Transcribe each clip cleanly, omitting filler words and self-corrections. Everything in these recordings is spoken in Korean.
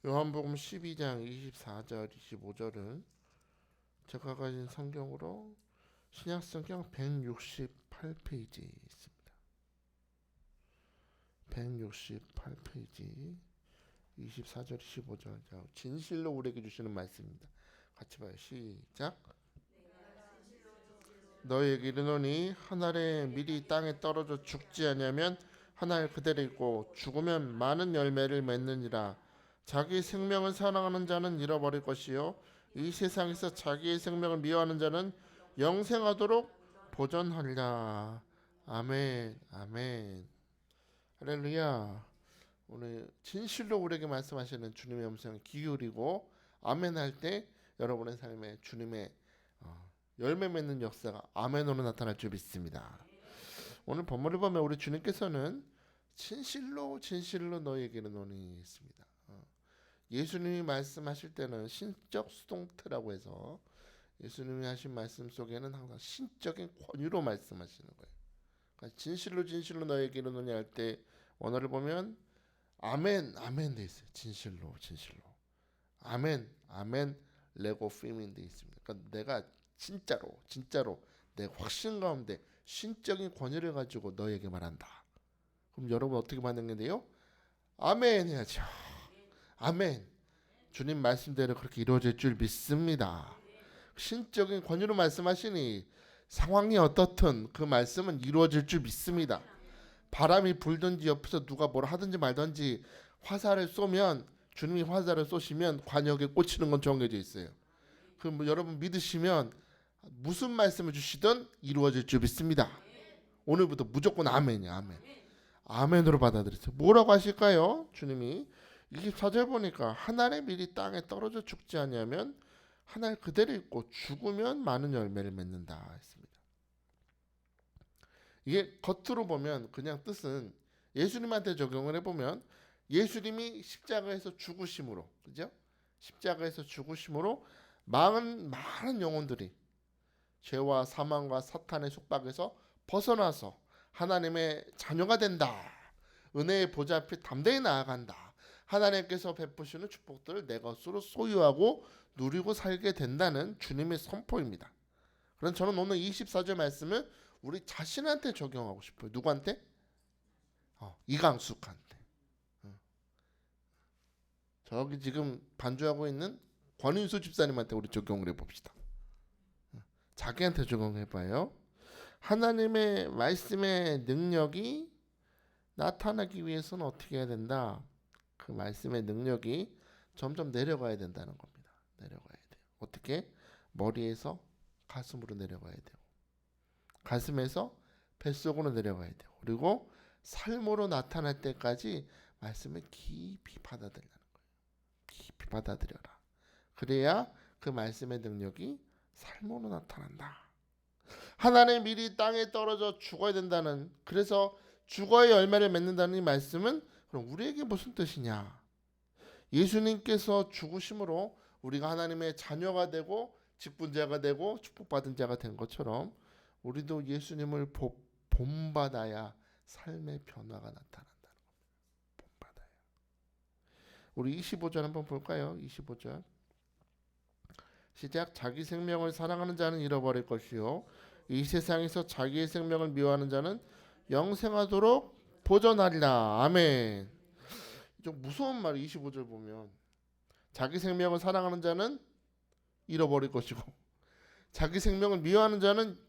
요한복음 12장 24절 25절은 제가 가진 성경으로 신약성경 168페이지 있습니다. 168페이지 24절 25절. 진실로 우리에게 주시는 말씀입니다. 같이 봐요. 시작. 너희에게 이르노니 한 알의 밀이 땅에 떨어져 죽지 아니하면 한 알 그대로 있고 죽으면 많은 열매를 맺느니라. 자기 생명을 사랑하는 자는 잃어버릴 것이요 이 세상에서 자기의 생명을 미워하는 자는 영생하도록 보존하리라. 아멘. 아멘. 할렐루야. 오늘 진실로 우리에게 말씀하시는 주님의 음성을 기울이고 아멘 할 때 여러분의 삶에 주님의 열매 맺는 역사가 아멘으로 나타날 줄 믿습니다. 오늘 본문을 보면 우리 주님께서는 진실로 너희에게는 논이 있습니다. 예수님이 말씀하실 때는 신적 수동태라고 해서 예수님이 하신 말씀 속에는 항상 신적인 권유로 말씀하시는 거예요. 그러니까 진실로 너희에게는 논이 할 때 원어를 보면 아멘 돼 있어요. 진실로 아멘 레고 피민 돼 있습니다. 그러니까 내가 진짜로 내 확신 가운데 신적인 권위를 가지고 너에게 말한다. 그럼 여러분 어떻게 반응해야 돼요? 아멘 해야죠. 아멘. 주님 말씀대로 그렇게 이루어질 줄 믿습니다. 신적인 권위로 말씀하시니 상황이 어떻든 그 말씀은 이루어질 줄 믿습니다. 바람이 불든지 옆에서 누가 뭐라 하든지 말든지 화살을 쏘면 주님이 화살을 쏘시면 관역에 꽂히는 건 정해져 있어요. 그럼 여러분 믿으시면 무슨 말씀을 주시든 이루어질 줄 믿습니다. 오늘부터 무조건 아멘이야. 아멘으로 받아들이세요. 뭐라고 하실까요? 주님이 24절 보니까 한 알의 밀이 땅에 떨어져 죽지 아니하면 한 알 그대로 있고 죽으면 많은 열매를 맺는다 했습니다. 이게 겉으로 보면 그냥 뜻은 예수님한테 적용을 해보면 예수님이 십자가에서 죽으심으로, 그죠? 십자가에서 죽으심으로 많은 영혼들이 죄와 사망과 사탄의 속박에서 벗어나서 하나님의 자녀가 된다. 은혜의 보좌 앞에 담대히 나아간다. 하나님께서 베푸시는 축복들을 내 것으로 소유하고 누리고 살게 된다는 주님의 선포입니다. 그래서 저는 오늘 24절 말씀을 우리 자신한테 적용하고 싶어요. 누구한테? 이강숙한테. 저기 지금 반주하고 있는 권인수 집사님한테 우리 적용을 해봅시다. 자기한테 적용해봐요. 하나님의 말씀의 능력이 나타나기 위해서는 어떻게 해야 된다? 그 말씀의 능력이 점점 내려가야 된다는 겁니다. 내려가야 돼요. 어떻게? 머리에서 가슴으로 내려가야 돼요. 가슴에서 뱃속으로 내려가야 돼요. 그리고 삶으로 나타날 때까지 말씀을 깊이 받아들이라는 거예요. 깊이 받아들여라. 그래야 그 말씀의 능력이 삶으로 나타난다. 하나님의 밀이 땅에 떨어져 죽어야 된다는, 그래서 죽어야 열매를 맺는다는 이 말씀은 그럼 우리에게 무슨 뜻이냐? 예수님께서 죽으심으로 우리가 하나님의 자녀가 되고 직분자가 되고 축복받은 자가 된 것처럼 우리도 예수님을 본받아야 삶의 변화가 나타난다는 겁니다. 본받아야. 우리 25절 한번 볼까요? 25절 시작. 자기 생명을 사랑하는 자는 잃어버릴 것이요 이 세상에서 자기의 생명을 미워하는 자는 영생하도록 보존하리라. 아멘. 좀 무서운 말이 25절 보면 자기 생명을 사랑하는 자는 잃어버릴 것이고 자기 생명을 미워하는 자는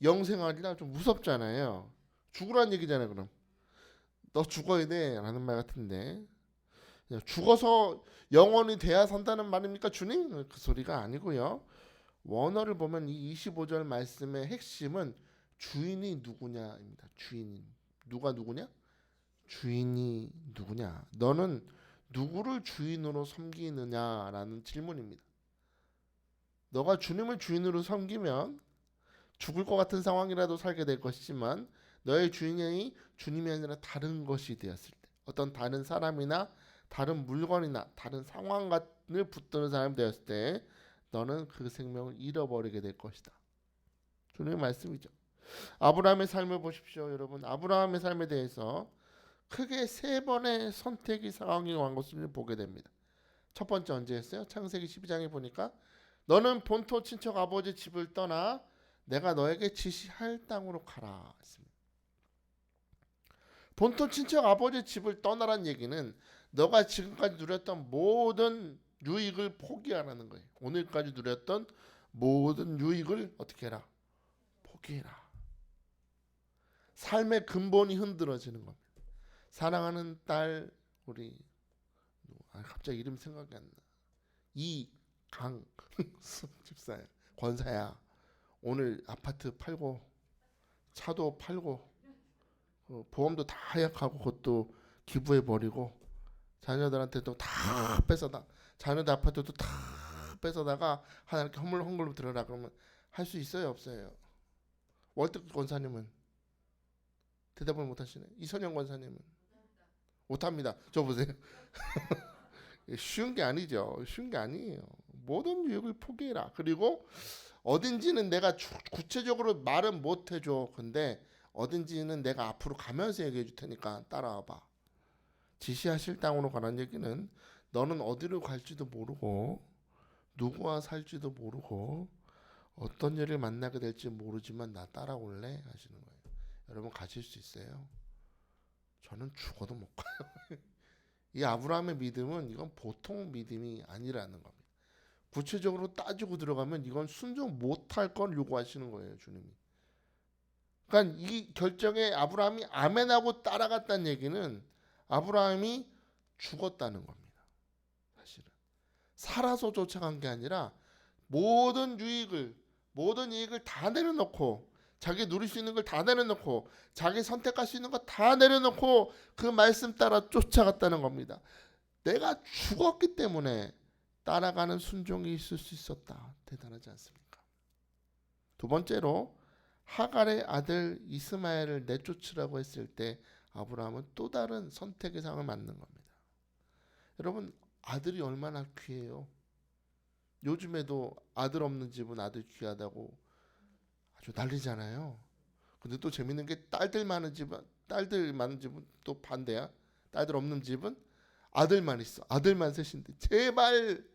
영생하리라. 좀 무섭잖아요. 죽으라는 얘기잖아요. 그럼 너 죽어야 돼 라는 말 같은데 죽어서 영원히 돼야 산다는 말입니까 주님? 그 소리가 아니고요. 원어를 보면 이 25절 말씀의 핵심은 주인이 누구냐입니다. 주인이 누구냐? 주인이 누구냐? 너는 누구를 주인으로 섬기느냐라는 질문입니다. 너가 주님을 주인으로 섬기면 죽을 것 같은 상황이라도 살게 될 것이지만 너의 주인이 주님이 아니라 다른 것이 되었을 때, 어떤 다른 사람이나 다른 물건이나 다른 상황을 붙드는 사람이 되었을 때 너는 그 생명을 잃어버리게 될 것이다. 주님의 말씀이죠. 아브라함의 삶을 보십시오. 여러분, 아브라함의 삶에 대해서 크게 세 번의 선택이 상황이 온 것을 보게 됩니다. 첫 번째 언제 했어요? 창세기 12장에 보니까 너는 본토 친척 아버지 집을 떠나 내가 너에게 지시할 땅으로 가라 했습니다. 본토 친척 아버지 집을 떠나란 얘기는 너가 지금까지 누렸던 모든 유익을 포기하라는 거예요. 오늘까지 누렸던 모든 유익을 어떻게 해라? 포기해라. 삶의 근본이 흔들어지는 겁니다. 사랑하는 딸 우리 갑자기 이름 생각이 안 나. 이강 집사야, 권사야. 오늘 아파트 팔고 차도 팔고 보험도 다 하약하고 그것도 기부해 버리고 자녀들한테도 다 뺏어다 자녀들 아파트도 다 뺏어다가 하나님께 헌물로 들어라 그러면 할 수 있어요 없어요? 월드 권사님은 대답을 못 하시네. 이선영 권사님은 못합니다. 저 보세요. 쉬운 게 아니죠. 쉬운 게 아니에요. 모든 유익을 포기해라. 그리고 어딘지는 내가 구체적으로 말은 못 해줘. 근데 어딘지는 내가 앞으로 가면서 얘기해 줄 테니까 따라와봐. 지시하실 땅으로 가라는 얘기는 너는 어디로 갈지도 모르고 누구와 살지도 모르고 어떤 일을 만나게 될지 모르지만 나 따라올래? 하시는 거예요. 여러분 가실 수 있어요? 저는 죽어도 못 가요. 이 아브라함의 믿음은 이건 보통 믿음이 아니라는 겁니다. 구체적으로 따지고 들어가면 이건 순종 못할 걸 요구하시는 거예요, 주님이. 그러니까 이 결정에 아브라함이 아멘하고 따라갔다는 얘기는 아브라함이 죽었다는 겁니다. 사실은 살아서 쫓아간 게 아니라 모든 이익을 다 내려놓고 자기 누릴 수 있는 걸 다 내려놓고 자기 선택할 수 있는 거 다 내려놓고 그 말씀 따라 쫓아갔다는 겁니다. 내가 죽었기 때문에 따라가는 순종이 있을 수 있었다. 대단하지 않습니까? 두 번째로 하갈의 아들 이스마엘을 내쫓으라고 했을 때 아브라함은 또 다른 선택의 상을 맞는 겁니다. 여러분 아들이 얼마나 귀해요. 요즘에도 아들 없는 집은 아들 귀하다고 아주 난리잖아요. 근데 또 재밌는 게 딸들 많은 집은 또 반대야. 딸들 없는 집은 아들만 있어. 아들만 셋인데 제발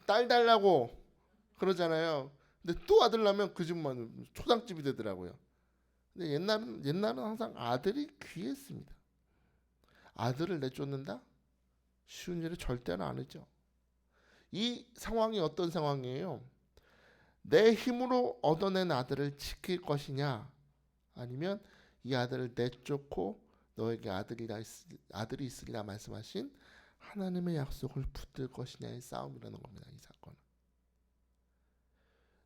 딸 달라고 그러잖아요. 근데 또 아들 나면 그 집만 초당집이 되더라고요. 근데 옛날은 항상 아들이 귀했습니다. 아들을 내쫓는다? 쉬운 일이 절대는 아니죠. 이 상황이 어떤 상황이에요? 내 힘으로 얻어낸 아들을 지킬 것이냐 아니면 이 아들을 내쫓고 너에게 아들이 있으리라 말씀하신 하나님의 약속을 붙들 것이냐의 싸움이라는 겁니다. 이 사건은.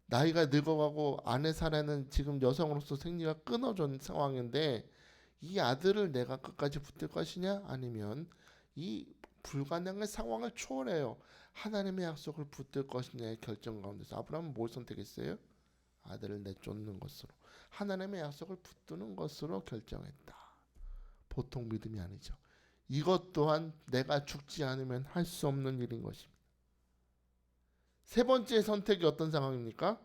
나이가 늙어가고 아내 사례는 지금 여성으로서 생리가 끊어진 상황인데 이 아들을 내가 끝까지 붙들 것이냐 아니면 이 불가능한 상황을 초월해요. 하나님의 약속을 붙들 것이냐의 결정 가운데서 아브라함은 뭘 선택했어요? 아들을 내쫓는 것으로 하나님의 약속을 붙드는 것으로 결정했다. 보통 믿음이 아니죠. 이것 또한 내가 죽지 않으면 할 수 없는 일인 것입니다. 세 번째 선택이 어떤 상황입니까?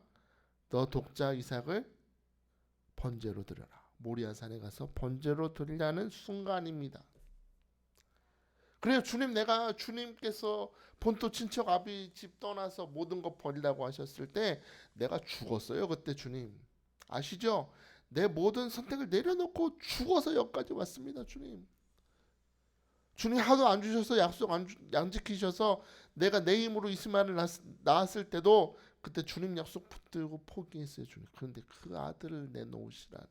너 독자 이삭을 번제로 드려라. 모리아 산에 가서 번제로 드리려는 순간입니다. 그래요. 내가 주님께서 본토 친척 아비 집 떠나서 모든 거 버리라고 하셨을 때 내가 죽었어요. 그때 주님. 아시죠? 내 모든 선택을 내려놓고 죽어서 여기까지 왔습니다. 주님 하도 안 주셔서 약속 안 지키셔서 내가 내 힘으로 이스마엘을 낳았을 때도 그때 주님 약속 붙들고 포기했어요. 주님. 그런데 그 아들을 내놓으시라는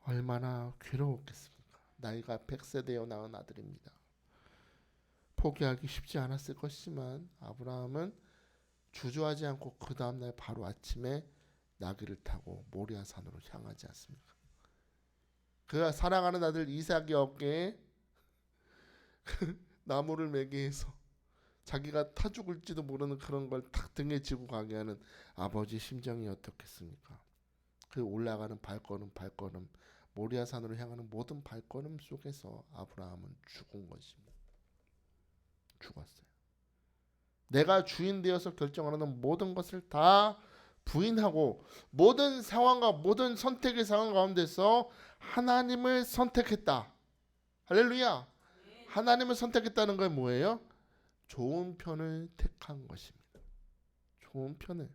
얼마나 괴로웠겠습니까? 나이가 100세 되어 낳은 아들입니다. 포기하기 쉽지 않았을 것이지만 아브라함은 주저하지 않고 그 다음날 바로 아침에 나귀를 타고 모리아 산으로 향하지 않습니까? 그 사랑하는 아들 이삭의 어깨에 나무를 매게 해서 자기가 타 죽을지도 모르는 그런 걸 탁 등에 지고 가게 하는 아버지 심정이 어떻겠습니까? 그 올라가는 발걸음 모리아 산으로 향하는 모든 발걸음 속에서 아브라함은 죽은 것입니다. 죽었어요. 내가 주인 되어서 결정하는 모든 것을 다 부인하고 모든 상황과 모든 선택의 상황 가운데서 하나님을 선택했다. 할렐루야. 하나님을 선택했다는 건 뭐예요? 좋은 편을 택한 것입니다. 좋은 편을.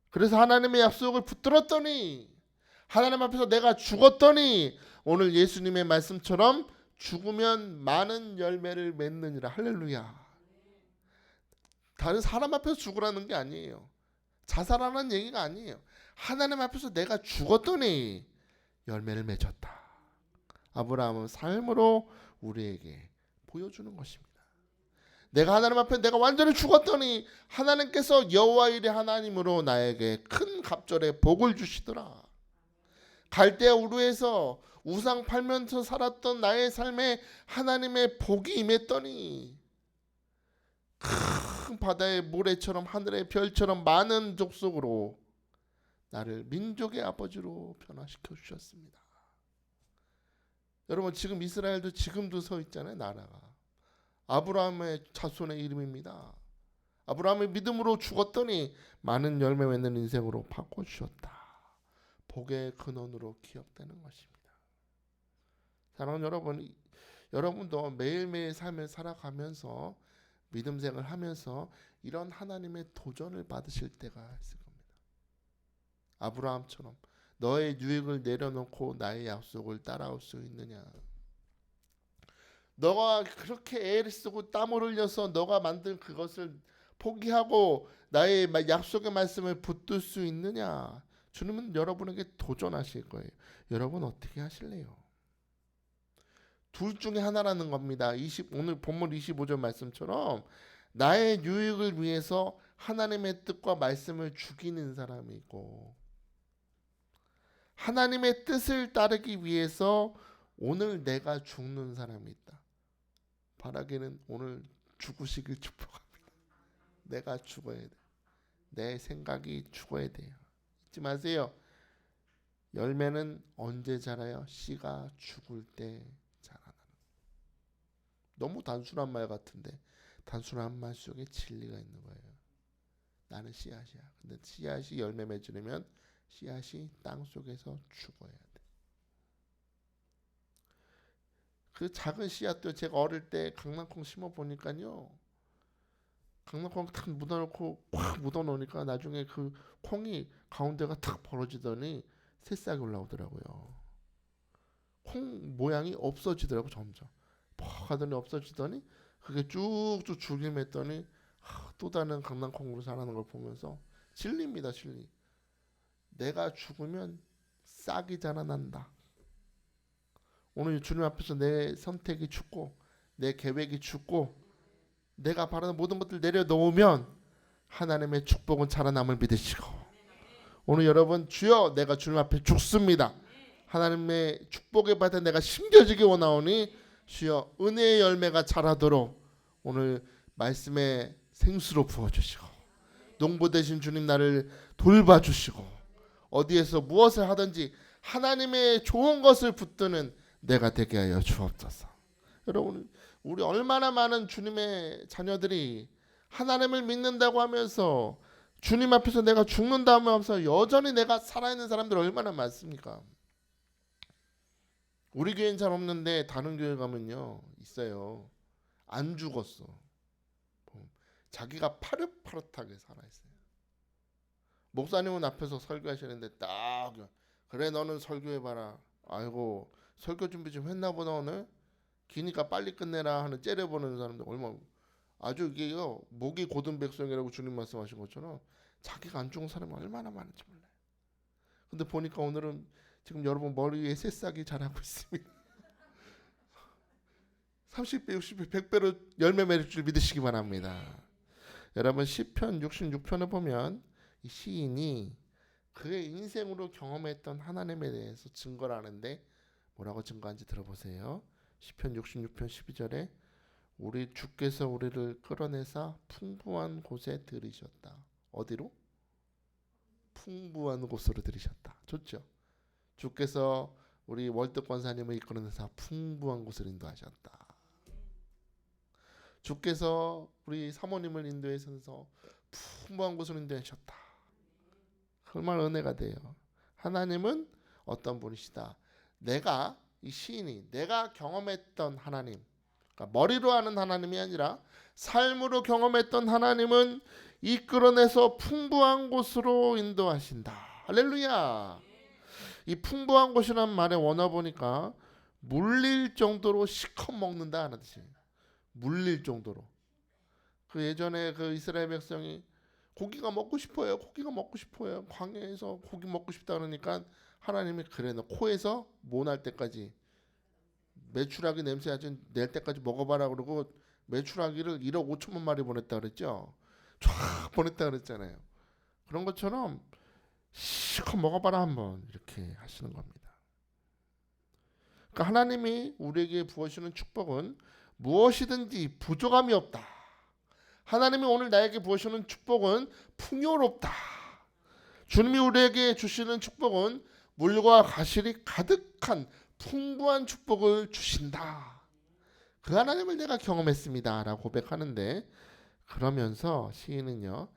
그래서 하나님의 약속을 붙들었더니, 하나님 앞에서 내가 죽었더니 오늘 예수님의 말씀처럼 죽으면 많은 열매를 맺느니라. 할렐루야. 다른 사람 앞에서 죽으라는 게 아니에요. 자살하라는 얘기가 아니에요. 하나님 앞에서 내가 죽었더니 열매를 맺었다. 아브라함은 삶으로 우리에게 보여주는 것입니다. 내가 하나님 앞에 내가 완전히 죽었더니 하나님께서 여호와 일의 하나님으로 나에게 큰 갑절의 복을 주시더라. 갈대아 우르에서 우상 팔면서 살았던 나의 삶에 하나님의 복이 임했더니 큰 바다의 모래처럼 하늘의 별처럼 많은 족속으로 나를 민족의 아버지로 변화시켜 주셨습니다. 여러분 지금 이스라엘도 지금도 서 있잖아요. 나라가 아브라함의 자손의 이름입니다. 아브라함의 믿음으로 죽었더니 많은 열매 맺는 인생으로 바꿔주셨다. 복의 근원으로 기억되는 것입니다. 사랑하는 여러분, 여러분도 매일매일 삶을 살아가면서 믿음 생활을 하면서 이런 하나님의 도전을 받으실 때가 있을 겁니다. 아브라함처럼 너의 유익을 내려놓고 나의 약속을 따라올 수 있느냐? 너가 그렇게 애를 쓰고 땀을 흘려서 너가 만든 그것을 포기하고 나의 약속의 말씀을 붙들 수 있느냐? 주님은 여러분에게 도전하실 거예요. 여러분 어떻게 하실래요? 둘 중에 하나라는 겁니다. 오늘 본문 25절 말씀처럼 나의 유익을 위해서 하나님의 뜻과 말씀을 죽이는 사람이 있고 하나님의 뜻을 따르기 위해서 오늘 내가 죽는 사람이 있다. 바라기는 오늘 죽으시길 축복합니다. 내가 죽어야 돼. 내 생각이 죽어야 돼요. 잊지 마세요. 열매는 언제 자라요? 씨가 죽을 때 자라나는. 너무 단순한 말 같은데 단순한 말 속에 진리가 있는 거예요. 나는 씨앗이야. 근데 씨앗이 열매 맺으려면 씨앗이 땅 속에서 죽어야 돼. 그 작은 씨앗도 제가 어릴 때 강낭콩 심어 보니까요. 강낭콩 탁 묻어놓고 확 묻어놓으니까 나중에 그 콩이 가운데가 탁 벌어지더니 새싹이 올라오더라고요. 콩 모양이 없어지더라고 점점. 퍽 하더니 없어지더니 그게 쭉쭉 줄기 맺더니 또 다른 강낭콩으로 자라는 걸 보면서 진리입니다. 진리. 내가 죽으면 싹이 자라난다. 오늘 주님 앞에서 내 선택이 죽고 내 계획이 죽고 내가 바라는 모든 것들 내려놓으면 하나님의 축복은 자라남을 믿으시고 오늘 여러분 주여 내가 주님 앞에 죽습니다. 하나님의 축복의 바다에 내가 심겨지기 원하오니 주여 은혜의 열매가 자라도록 오늘 말씀의 생수로 부어주시고 농부 되신 주님 나를 돌봐주시고 어디에서 무엇을 하든지 하나님의 좋은 것을 붙드는 내가 되게 하여 주옵소서. 여러분 우리 얼마나 많은 주님의 자녀들이 하나님을 믿는다고 하면서 주님 앞에서 내가 죽는다고 하면서 여전히 내가 살아있는 사람들 얼마나 많습니까? 우리 교회는 잘 없는데 다른 교회 가면요 있어요. 안 죽었어. 자기가 파릇파릇하게 살아있어요. 목사님은 앞에서 설교하시는데 딱 그래 너는 설교해봐라. 아이고 설교 준비 좀 했나 보다 오늘. 기니까 빨리 끝내라 하는 째려보는 사람들 얼마나 아주 이게요 목이 고든 백성이라고 주님 말씀하신 것처럼 자기가 안 죽은 사람이 얼마나 많은지 몰라요. 근데 보니까 오늘은 지금 여러분 머리 위에 새싹이 자라고 있습니다. 30배, 60배, 100배로 열매 맺을 줄 믿으시기 바랍니다. 여러분 시편 66편을 보면 이 시인이 그의 인생으로 경험했던 하나님에 대해서 증거를 하는데 뭐라고 증거한지 들어보세요. 시편 66편 12절에 우리 주께서 우리를 끌어내사 풍부한 곳에 들이셨다. 어디로? 풍부한 곳으로 들이셨다. 좋죠? 주께서 우리 월드권사님을 이끌어내사 풍부한 곳을 인도하셨다. 주께서 우리 사모님을 인도해서 풍부한 곳으로 인도하셨다. 얼마나 은혜가 돼요. 하나님은 어떤 분이시다. 내가 이 시인이 내가 경험했던 하나님, 그러니까 머리로 아는 하나님이 아니라 삶으로 경험했던 하나님은 이끌어내서 풍부한 곳으로 인도하신다. 할렐루야. 이 풍부한 곳이란 말의 원어 보니까 물릴 정도로 시커 먹는다 하는 뜻이에요. 물릴 정도로. 그 예전에 그 이스라엘 백성이 고기가 먹고 싶어요. 고기가 먹고 싶어요. 광야에서 고기 먹고 싶다 그러니까 하나님이 그래 너 코에서 뭐 날 때까지 메추라기 냄새 아주 낼 때까지 먹어봐라 그러고 메추라기를 1억 5천만 마리 보냈다 그랬죠. 쫙 보냈다 그랬잖아요. 그런 것처럼 실컷 먹어봐라 한번 이렇게 하시는 겁니다. 그러니까 하나님이 우리에게 부어주시는 축복은 무엇이든지 부족함이 없다. 하나님이 오늘 나에게 부어주시는 축복은 풍요롭다. 주님이 우리에게 주시는 축복은 물과 가실이 가득한 풍부한 축복을 주신다. 그 하나님을 내가 경험했습니다 라고 고백하는데, 그러면서 시인은요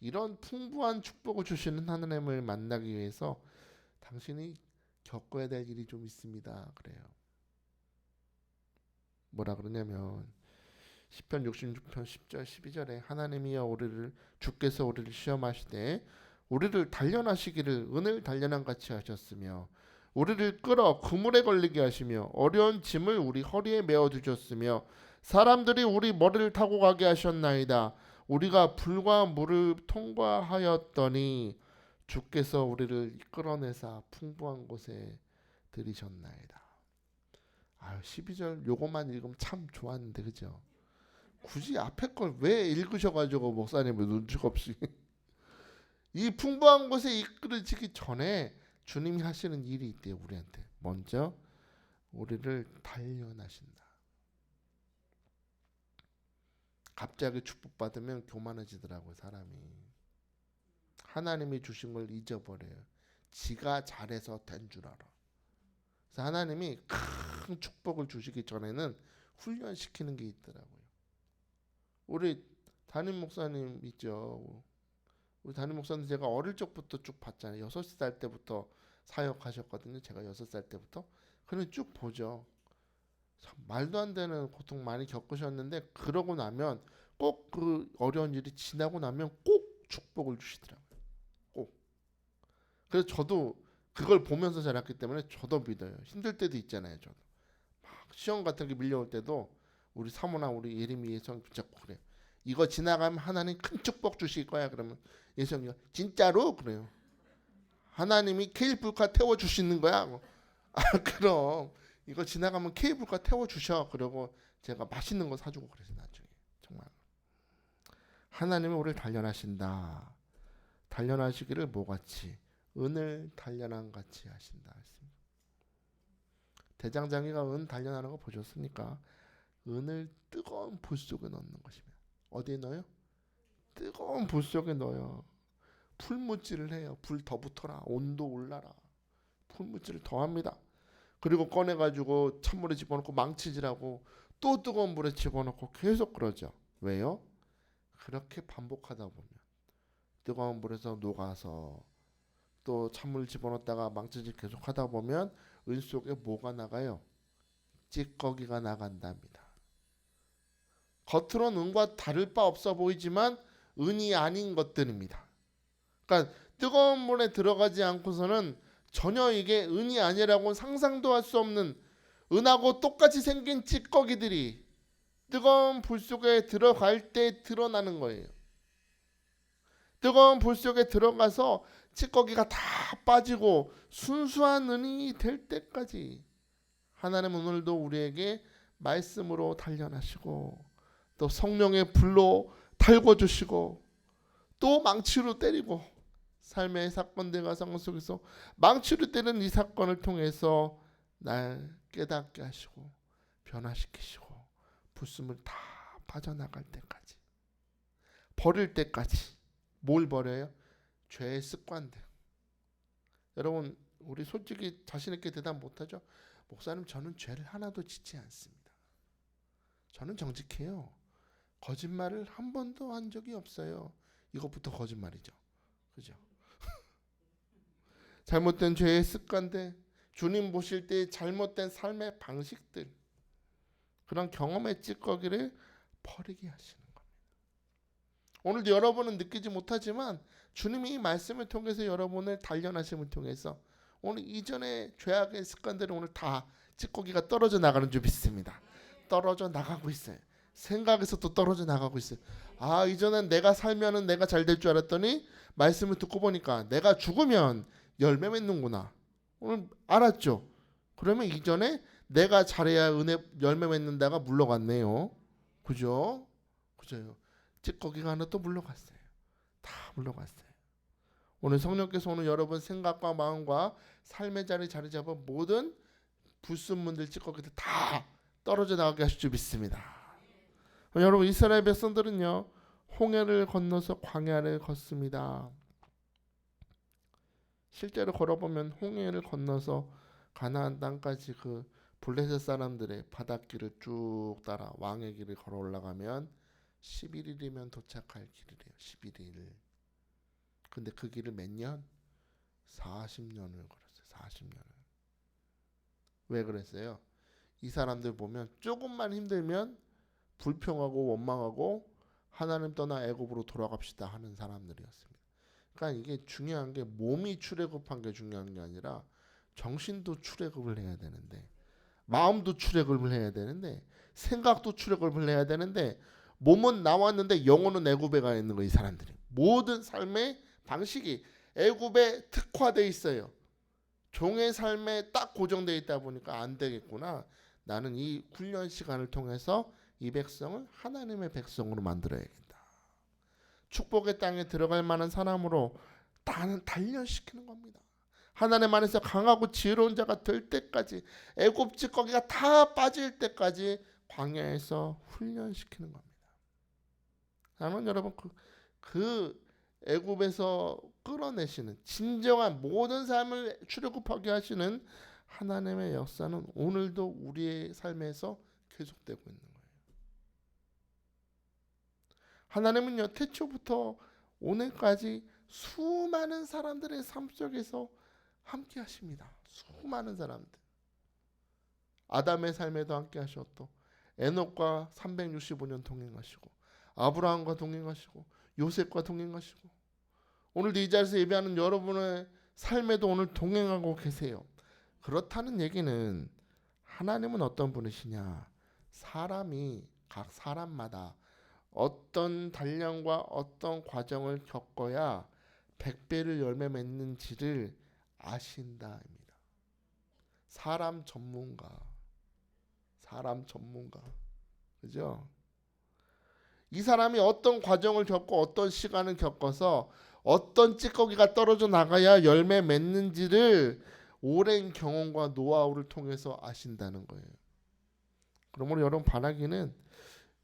이런 풍부한 축복을 주시는 하나님을 만나기 위해서 당신이 겪어야 될 일이 좀 있습니다 그래요. 뭐라 그러냐면 시편 66편 10절 12절에 하나님이여 주께서 우리를 시험하시되 우리를 단련하시기를 은을 단련한 같이 하셨으며 우리를 끌어 그물에 걸리게 하시며 어려운 짐을 우리 허리에 메어 두셨으며 사람들이 우리 머리를 타고 가게 하셨나이다. 우리가 불과 물을 통과하였더니 주께서 우리를 끌어내사 풍부한 곳에 들이셨나이다. 12절 요것만 읽으면 참 좋았는데 그죠? 굳이 앞에 걸 왜 읽으셔가지고 목사님을 눈치가 없이 이 풍부한 곳에 이끌어지기 전에 주님이 하시는 일이 있대요. 우리한테 먼저 우리를 단련하신다. 갑자기 축복받으면 교만해지더라고요 사람이. 하나님이 주신 걸 잊어버려요. 지가 잘해서 된 줄 알아. 그래서 하나님이 큰 축복을 주시기 전에는 훈련시키는 게 있더라고요. 우리 담임 목사님 있죠. 우리 담임 목사님 제가 어릴 적부터 쭉 봤잖아요. 6살 때부터 사역하셨거든요. 제가 6살 때부터. 그냥 쭉 보죠. 참 말도 안 되는 고통 많이 겪으셨는데 그러고 나면 꼭 그 어려운 일이 지나고 나면 꼭 축복을 주시더라고요. 꼭. 그래서 저도 그걸 보면서 자랐기 때문에 저도 믿어요. 힘들 때도 있잖아요. 저도 막 시험 같은 게 밀려올 때도 우리 사모나 우리 예림이 예성 붙잡고 그래요. 이거 지나가면 하나님 큰 축복 주실 거야. 그러면 예성이가 진짜로? 그래요. 하나님이 케이블카 태워주시는 거야. 그럼 이거 지나가면 케이블카 태워주셔. 그러고 제가 맛있는 거 사주고 그래서 나중에 정말 하나님은 우리를 단련하신다. 단련하시기를 뭐같이 은을 단련한 같이 하신다 했습니다. 대장장이가 은 단련하는 거 보셨습니까? 은을 뜨거운 불 속에 넣는 것입니다. 어디에 넣어요? 뜨거운 불 속에 넣어요. 풀무질을 해요. 불 더 붙어라. 온도 올라라. 풀무질을 더합니다. 그리고 꺼내가지고 찬물에 집어넣고 망치질하고 또 뜨거운 물에 집어넣고 계속 그러죠. 왜요? 그렇게 반복하다 보면 뜨거운 물에서 녹아서 또 찬물 집어넣었다가 망치질 계속하다 보면 은 속에 뭐가 나가요? 찌꺼기가 나간답니다. 겉으로는 은과 다를 바 없어 보이지만 은이 아닌 것들입니다. 그러니까 뜨거운 물에 들어가지 않고서는 전혀 이게 은이 아니라고 상상도 할 수 없는 은하고 똑같이 생긴 찌꺼기들이 뜨거운 불 속에 들어갈 때 드러나는 거예요. 뜨거운 불 속에 들어가서 찌꺼기가 다 빠지고 순수한 은이 될 때까지 하나님은 오늘도 우리에게 말씀으로 단련하시고 또 성령의 불로 달궈주시고 또 망치로 때리고 삶의 사건들과 상황 속에서 망치로 때리는 이 사건을 통해서 날 깨닫게 하시고 변화시키시고 불순물 다 빠져나갈 때까지 버릴 때까지 뭘 버려요? 죄의 습관들. 여러분 우리 솔직히 자신 있게 대답 못하죠? 목사님 저는 죄를 하나도 짓지 않습니다. 저는 정직해요. 거짓말을 한 번도 한 적이 없어요. 이것부터 거짓말이죠. 그죠? 잘못된 죄의 습관들, 주님 보실 때 잘못된 삶의 방식들, 그런 경험의 찌꺼기를 버리게 하시는 겁니다. 오늘도 여러분은 느끼지 못하지만 주님이 이 말씀을 통해서 여러분을 단련하심을 통해서 오늘 이전의 죄악의 습관들은 오늘 다 찌꺼기가 떨어져 나가는 줄 믿습니다. 떨어져 나가고 있어요. 생각에서 또 떨어져 나가고 있어요. 아, 이전엔 내가 살면은 내가 잘 될 줄 알았더니 말씀을 듣고 보니까 내가 죽으면 열매 맺는구나. 오늘 알았죠? 그러면 이전에 내가 잘해야 은혜 열매 맺는다가 물러갔네요. 그죠? 그죠? 찌꺼기가 하나 또 물러갔어요. 다 물러갔어요. 오늘 성령께서 오늘 여러분 생각과 마음과 삶의 자리 잡은 모든 불순물들 찌꺼기들 다 떨어져 나가게 하실 줄 믿습니다. 여러분 이스라엘 백성들은요 홍해를 건너서 광야를 걷습니다. 실제로 걸어보면 홍해를 건너서 가나안 땅까지 그 블레셋 사람들의 바닷길을 쭉 따라 왕의 길을 걸어 올라가면 11일이면 도착할 길이래요. 11일. 근데 그 길을 몇 년? 40년을 걸었어요. 40년을. 왜 그랬어요? 이 사람들 보면 조금만 힘들면 불평하고 원망하고 하나님 떠나 애굽으로 돌아갑시다 하는 사람들이었습니다. 그러니까 이게 중요한 게 몸이 출애굽한 게 중요한 게 아니라 정신도 출애굽을 해야 되는데 마음도 출애굽을 해야 되는데 생각도 출애굽을 해야 되는데 몸은 나왔는데 영혼은 애굽에 가 있는 거 이 사람들이. 모든 삶의 방식이 애굽에 특화되어 있어요. 종의 삶에 딱 고정되어 있다 보니까 안 되겠구나. 나는 이 훈련 시간을 통해서 이 백성을 하나님의 백성으로 만들어야겠다. 축복의 땅에 들어갈 만한 사람으로 나는 단련시키는 겁니다. 하나님 안에서 강하고 지혜로운 자가 될 때까지 애굽 찌꺼기가 다 빠질 때까지 광야에서 훈련시키는 겁니다. 나는 여러분 그 애굽에서 끌어내시는 진정한 모든 삶을 출애굽하게 하시는 하나님의 역사는 오늘도 우리의 삶에서 계속되고 있는 거예요. 하나님은요 태초부터 오늘까지 수많은 사람들의 삶 속에서 함께 하십니다. 수많은 사람들. 아담의 삶에도 함께 하셨고 에녹과 365년 동행하시고 아브라함과 동행하시고 요셉과 동행하시고 오늘도 이 자리에서 예배하는 여러분의 삶에도 오늘 동행하고 계세요. 그렇다는 얘기는 하나님은 어떤 분이시냐? 사람이 각 사람마다 어떤 단련과 어떤 과정을 겪어야 100배를 열매 맺는지를 아신다입니다. 사람 전문가. 그죠? 이 사람이 어떤 과정을 겪고 어떤 시간을 겪어서 어떤 찌꺼기가 떨어져 나가야 열매 맺는지를 오랜 경험과 노하우를 통해서 아신다는 거예요. 그러므로 여러분 바라기는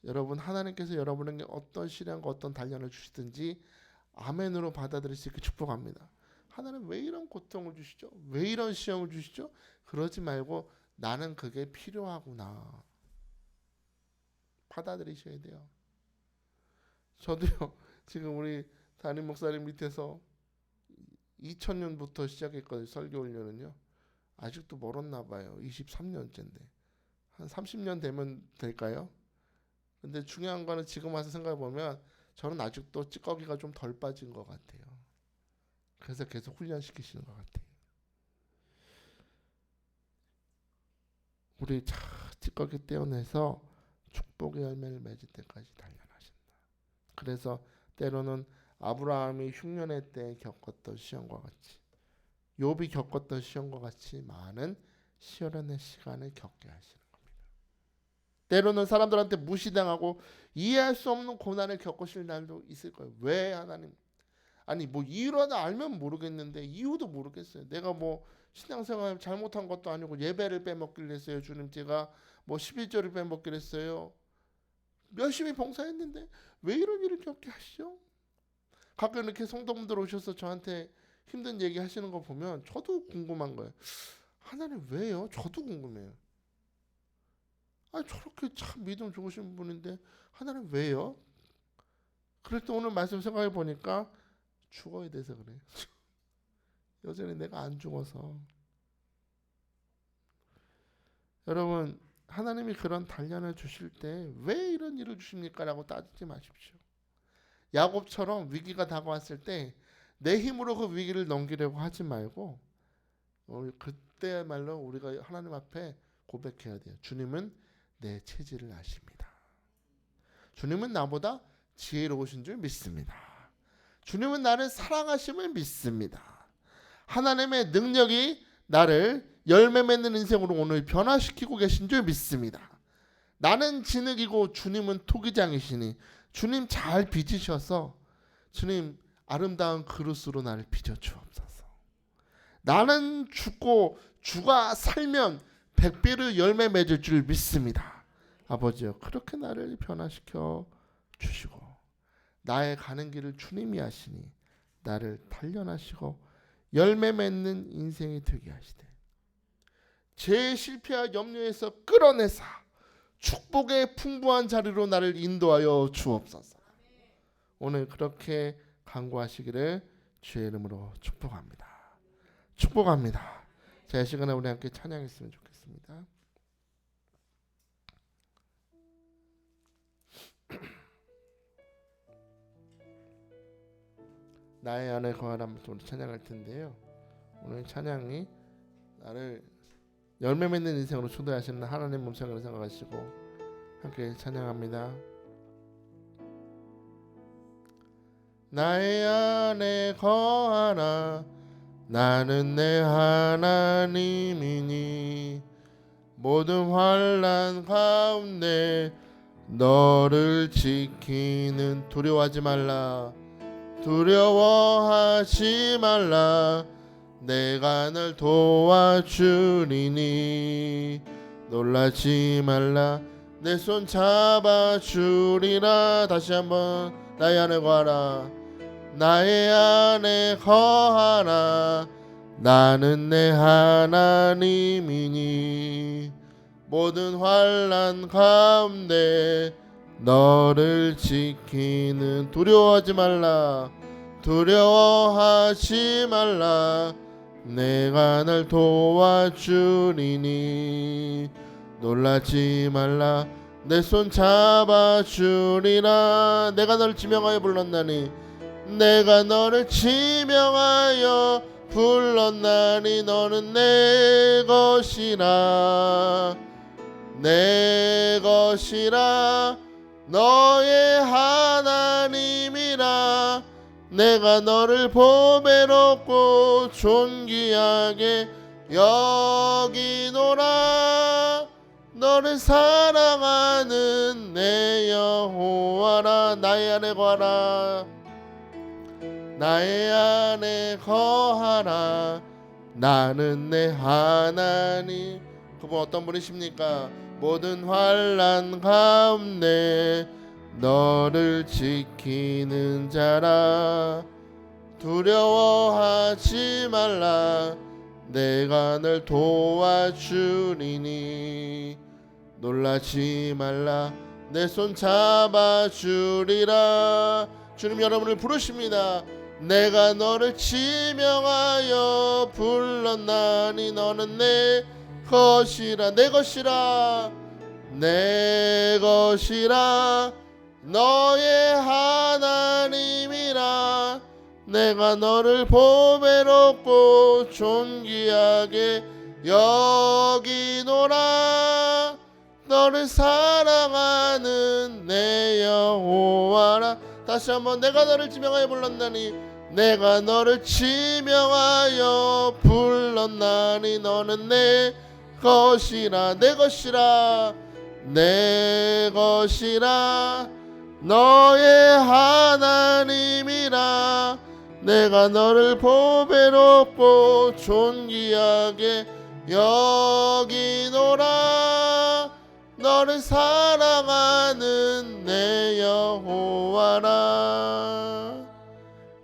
여러분 하나님께서 여러분에게 어떤 시련과 어떤 단련을 주시든지 아멘으로 받아들일 수 있게 축복합니다. 하나님 왜 이런 고통을 주시죠? 왜 이런 시험을 주시죠? 그러지 말고 나는 그게 필요하구나. 받아들이셔야 돼요. 저도요 지금 우리 담임 목사님 밑에서 2000년부터 시작했거든요. 설교 훈련은요. 아직도 멀었나 봐요. 23년째인데 한 30년 되면 될까요? 근데 중요한 거는 지금 와서 생각해 보면 저는 아직도 찌꺼기가 좀 덜 빠진 것 같아요. 그래서 계속 훈련시키시는 것 같아요. 우리 찌꺼기 떼어내서 축복의 열매를 맺을 때까지 단련하신다. 그래서 때로는 아브라함이 흉년의 때 겪었던 시험과 같이 욥이 겪었던 시험과 같이 많은 시련의 시간을 겪게 하시는 겁니다. 때로는 사람들한테 무시당하고 이해할 수 없는 고난을 겪으실 날도 있을 거예요. 왜 하나님? 아니 뭐 이유라도 알면 모르겠는데 이유도 모르겠어요. 내가 뭐 신앙생활 잘못한 것도 아니고 예배를 빼먹기로 했어요. 주님 제가 뭐 11조를 빼먹기로 했어요. 열심히 봉사했는데 왜 이런 일을 겪게 하시죠? 가끔 이렇게 성도분들 오셔서 저한테 힘든 얘기 하시는 거 보면 저도 궁금한 거예요. 하나님 왜요? 저도 궁금해요. 저렇게 참 믿음 좋으신 분인데 하나님 왜요? 그럴 때 오늘 말씀 생각해 보니까 죽어야 돼서 그래요. 여전히 내가 안 죽어서 여러분, 하나님이 그런 단련을 주실 때 왜 이런 일을 주십니까? 라고 따지지 마십시오. 야곱처럼 위기가 다가왔을 때 내 힘으로 그 위기를 넘기려고 하지 말고 그때야말로 우리가 하나님 앞에 고백해야 돼요. 주님은 내 체질을 아십니다. 주님은 나보다 지혜로우신 줄 믿습니다. 주님은 나를 사랑하심을 믿습니다. 하나님의 능력이 나를 열매 맺는 인생으로 오늘 변화시키고 계신 줄 믿습니다. 나는 진흙이고 주님은 토기장이시니 주님 잘 빚으셔서 주님 아름다운 그릇으로 나를 빚어 주옵소서. 나는 죽고 주가 살면 백배로 열매 맺을 줄 믿습니다. 아버지여, 그렇게 나를 변화시켜 주시고 나의 가는 길을 주님이 하시니 나를 단련하시고 열매 맺는 인생이 되게 하시되 제 실패와 염려에서 끌어내사 축복의 풍부한 자리로 나를 인도하여 주옵소서. 오늘 그렇게 간구하시기를 주의 이름으로 축복합니다. 축복합니다. 자, 이 시간에 우리 함께 찬양했으면 좋겠습니다. 나의 안에 거하라면서 우리 찬양할 텐데요. 오늘 찬양이 나를 열매 맺는 인생으로 초대하시는 하나님 몸성을 생각하시고 함께 찬양합니다. 나의 안에 거하라 나는 내 하나님이니 모든 환난 가운데 너를 지키는 두려워하지 말라 두려워하지 말라 내가 널 도와주리니 놀라지 말라 내 손 잡아주리라. 다시 한번 나의 안에 거하라 나의 안에 거하라 나는 내 하나님이니 모든 환난 가운데 너를 지키는 두려워하지 말라 두려워하지 말라 내가 널 도와주리니 놀라지 말라 내 손 잡아주리라. 내가 너를 지명하여 불렀나니 내가 너를 지명하여 불렀나니 너는 내 것이라 내 것이라 너의 하나님이라 내가 너를 보배롭고 존귀하게 여기노라 너를 사랑하는 내 여호와라. 나의 안에 거하라 나의 안에 거하라 나는 내 하나님. 그분 어떤 분이십니까? 모든 환난 가운데 너를 지키는 자라 두려워하지 말라 내가 널 도와주리니 놀라지 말라 내 손 잡아주리라. 주님 여러분을 부르십니다. 내가 너를 지명하여 불렀나니 너는 내 것이라 내 것이라 내 것이라 너의 하나님이라 내가 너를 보배롭고 존귀하게 여기노라 너를 사랑하는 내 여호와라. 다시 한번 내가 너를 지명하여 불렀나니 내가 너를 지명하여 불렀나니 너는 내 것이라 내 것이라 내 것이라 너의 하나님이라 내가 너를 보배롭고 존귀하게 여기노라 너를 사랑하는 내 여호와라.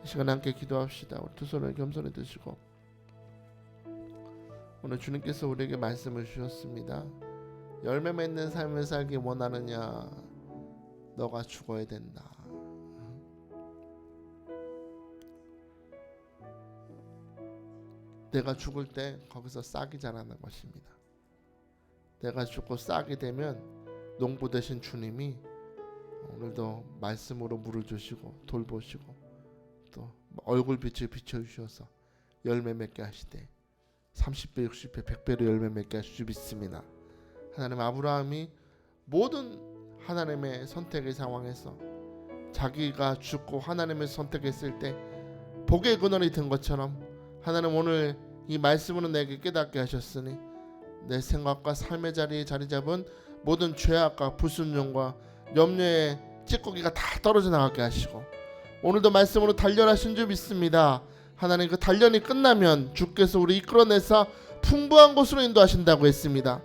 이 시간 함께 기도합시다. 우리 두 손을 겸손히 드시고 오늘 주님께서 우리에게 말씀을 주셨습니다. 열매 맺는 삶을 살기 원하느냐? 너가 죽어야 된다. 내가 죽을 때 거기서 싹이 자라는 것입니다. 내가 죽고 싹이 되면 농부 되신 주님이 오늘도 말씀으로 물을 주시고 돌보시고 또 얼굴빛을 비춰주셔서 열매 맺게 하시되 30배 60배 100배로 열매 맺게 하실 줄 믿습니다. 하나님, 아브라함이 모든 하나님의 선택의 상황에서 자기가 죽고 하나님을 선택했을 때 복의 근원이 된 것처럼 하나님 오늘 이 말씀으로 내게 깨닫게 하셨으니 내 생각과 삶의 자리에 자리 잡은 모든 죄악과 불순종과 염려의 찌꺼기가 다 떨어져 나가게 하시고 오늘도 말씀으로 단련하신 줄 믿습니다. 하나님, 그 단련이 끝나면 주께서 우리 이끌어내서 풍부한 곳으로 인도하신다고 했습니다.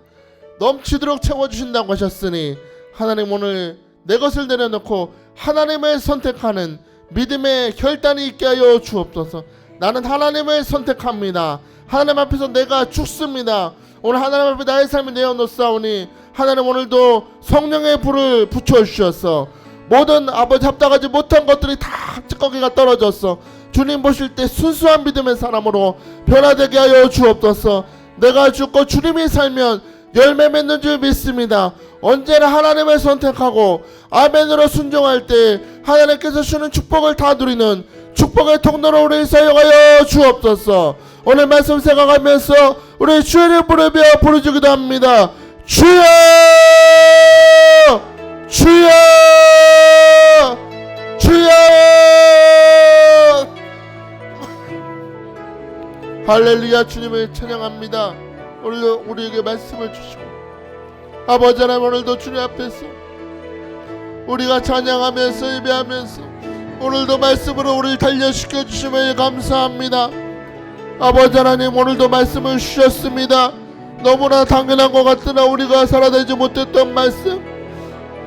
넘치도록 채워주신다고 하셨으니 하나님, 오늘 내 것을 내려놓고 하나님을 선택하는 믿음의 결단이 있게 하여 주옵소서. 나는 하나님을 선택합니다. 하나님 앞에서 내가 죽습니다. 오늘 하나님 앞에 나의 삶을 내어놓사오니 하나님, 오늘도 성령의 불을 붙여주셔서 모든 아버지 합당하지 못한 것들이 다 찌꺼기가 떨어졌어 주님 보실 때 순수한 믿음의 사람으로 변화되게 하여 주옵소서. 내가 죽고 주님이 살면 열매 맺는 줄 믿습니다. 언제나 하나님을 선택하고 아멘으로 순종할 때 하나님께서 주는 축복을 다 누리는 축복의 통로로 우리 사용하여 주옵소서. 오늘 말씀 생각하면서 우리 주의 부르며 부르짖기도 합니다. 주여, 주여, 주여. 할렐루야. 주님을 찬양합니다. 오늘도 우리에게 말씀을 주시고 아버지 하나님, 오늘도 주님 앞에서 우리가 찬양하면서 예배하면서 오늘도 말씀으로 우리를 단련시켜 주심에 감사합니다. 아버지 하나님, 오늘도 말씀을 주셨습니다. 너무나 당연한 것 같으나 우리가 살아내지 못했던 말씀,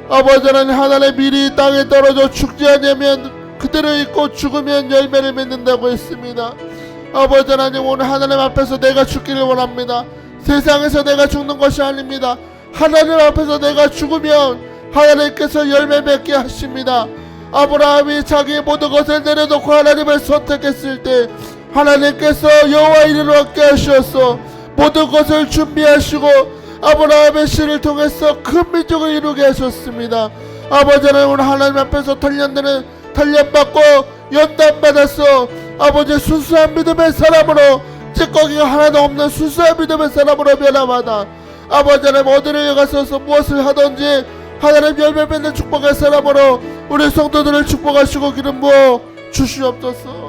아버지 하나님, 하나님의 밀이 땅에 떨어져 죽지 않으면 그대로 있고 죽으면 열매를 맺는다고 했습니다. 아버지 하나님, 오늘 하나님 앞에서 내가 죽기를 원합니다. 세상에서 내가 죽는 것이 아닙니다. 하나님 앞에서 내가 죽으면 하나님께서 열매 맺게 하십니다. 아브라함이 자기의 모든 것을 내려놓고 하나님을 선택했을 때 하나님께서 여호와 이름을 얻게 하셔서 모든 것을 준비하시고 아브라함의 씨를 통해서 큰 민족을 이루게 하셨습니다. 아버지 하나님, 오늘 하나님 앞에서 단련받고 연단받아서 아버지 순수한 믿음의 사람으로 찌꺼기가 하나도 없는 순수한 믿음의 사람으로 변화받아 아버지 하나님, 어디를 가서서 무엇을 하든지 하나님 열매 맺는 축복의 사람으로 우리 성도들을 축복하시고 기름 부어 주시옵소서.